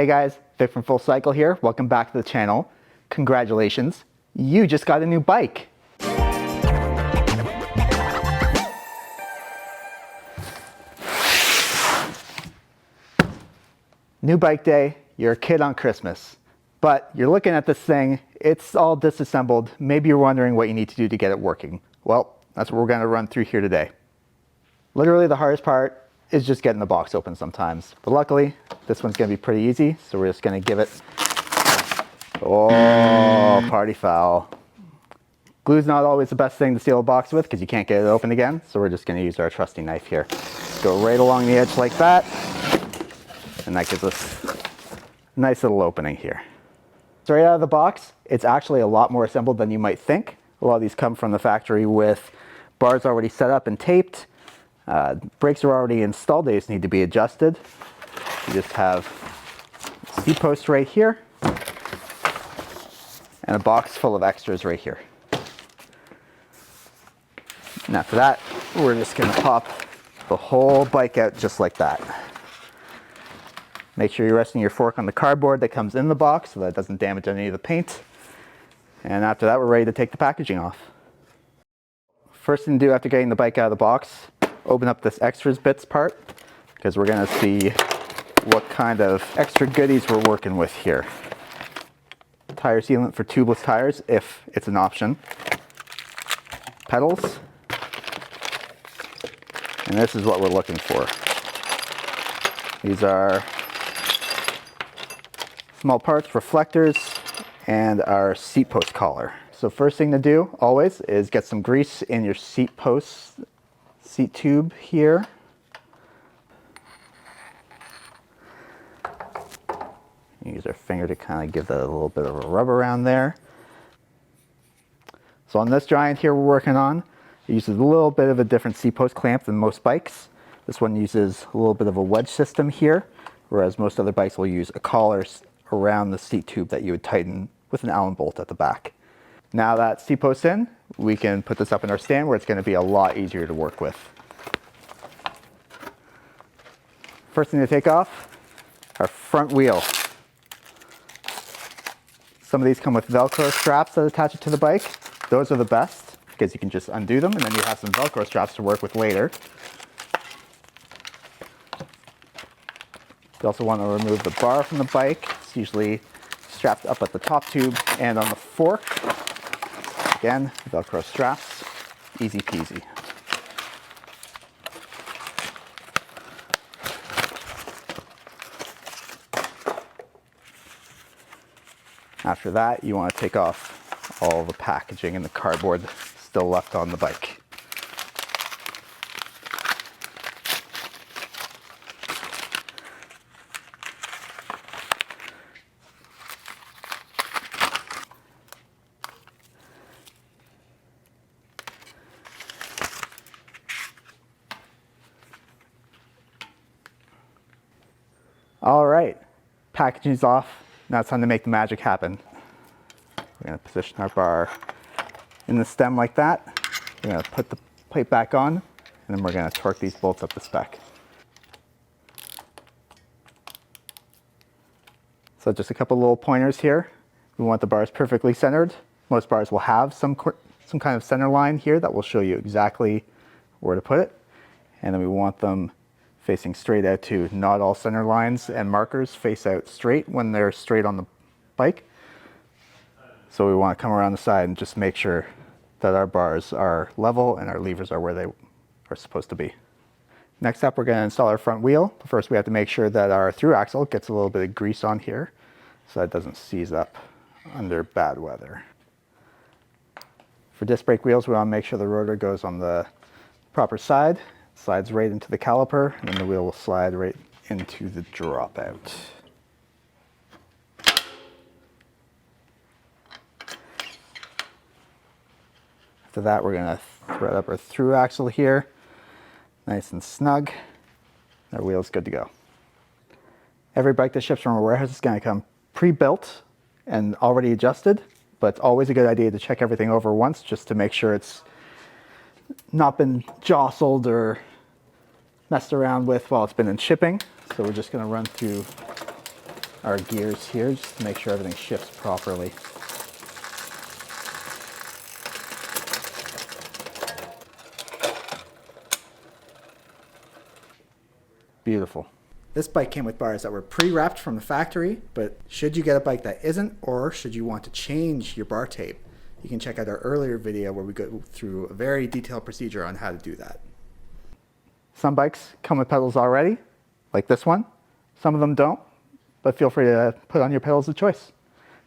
Hey guys, Vic from Full Cycle here. Welcome back to the channel. Congratulations, you just got a new bike. New bike day, you're a kid on Christmas, but you're looking at this thing, it's all disassembled. Maybe you're wondering what you need to do to get it working. Well, that's what we're gonna run through here today. Literally the hardest part is just getting the box open sometimes. But luckily, this one's gonna be pretty easy, so we're just gonna give it, oh, party foul. Glue's not always the best thing to seal a box with because you can't get it open again, so we're just gonna use our trusty knife here. Go right along the edge like that, and that gives us a nice little opening here. Straight out of the box, it's actually a lot more assembled than you might think. A lot of these come from the factory with bars already set up and taped. Brakes are already installed, they just need to be adjusted. You just have a seat post right here and a box full of extras right here. And after that, we're just gonna pop the whole bike out just like that. Make sure you're resting your fork on the cardboard that comes in the box so that it doesn't damage any of the paint. And after that, we're ready to take the packaging off. First thing to do after getting the bike out of the box, open up this extras bits part because we're going to see what kind of extra goodies we're working with here. Tire sealant for tubeless tires if it's an option. Pedals. And this is what we're looking for. These are small parts, reflectors, and our seat post collar. So first thing to do always is get some grease in your seat post, seat tube here. Use our finger to kind of give that a little bit of a rub around there. So on this giant here we're working on, it uses a little bit of a different seat post clamp than most bikes. This one uses a little bit of a wedge system here, whereas most other bikes will use a collar around the seat tube that you would tighten with an Allen bolt at the back. Now that seat post's in, we can put this up in our stand where it's going to be a lot easier to work with. First thing to take off, our front wheel. Some of these come with Velcro straps that attach it to the bike. Those are the best because you can just undo them and then you have some Velcro straps to work with later. You also want to remove the bar from the bike. It's usually strapped up at the top tube and on the fork. Again, Velcro straps, easy peasy. After that, you want to take off all the packaging and the cardboard still left on the bike. All right, packaging's off. Now it's time to make the magic happen. We're gonna position our bar in the stem like that. We're gonna put the plate back on, and then we're gonna torque these bolts up to spec. So just a couple little pointers here. We want the bars perfectly centered. Most bars will have some kind of center line here that will show you exactly where to put it. And then we want them facing straight out too. Not all center lines and markers face out straight when they're straight on the bike. So we want to come around the side and just make sure that our bars are level and our levers are where they are supposed to be. Next up, we're going to install our front wheel. But first we have to make sure that our through axle gets a little bit of grease on here so that it doesn't seize up under bad weather. For disc brake wheels, we want to make sure the rotor goes on the proper side. Slides right into the caliper, and then the wheel will slide right into the dropout. After that, we're going to thread up our through axle here, nice and snug. Our wheel's good to go. Every bike that ships from a warehouse is going to come pre-built and already adjusted, but it's always a good idea to check everything over once just to make sure it's not been jostled or messed around with while it's been in shipping. So we're just going to run through our gears here just to make sure everything shifts properly. Beautiful. This bike came with bars that were pre-wrapped from the factory, but should you get a bike that isn't, or should you want to change your bar tape, you can check out our earlier video where we go through a very detailed procedure on how to do that. Some bikes come with pedals already, like this one. Some of them don't, but feel free to put on your pedals of choice.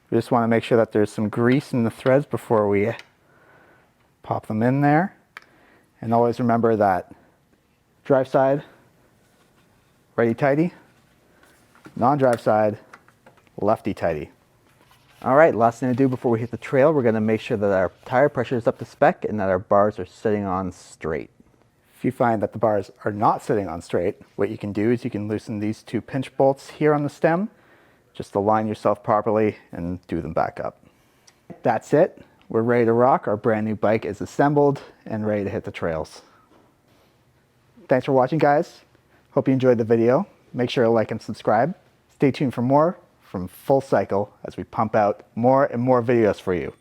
We just want to make sure that there's some grease in the threads before we pop them in there. And always remember that drive side, righty tighty, non-drive side, lefty tighty. All right, last thing to do before we hit the trail, we're going to make sure that our tire pressure is up to spec and that our bars are sitting on straight. If you find that the bars are not sitting on straight, what you can do is you can loosen these two pinch bolts here on the stem, just align yourself properly and do them back up. That's it. We're ready to rock. Our brand new bike is assembled and ready to hit the trails. Thanks for watching, guys. Hope you enjoyed the video. Make sure to like and subscribe. Stay tuned for more from Full Cycle as we pump out more and more videos for you.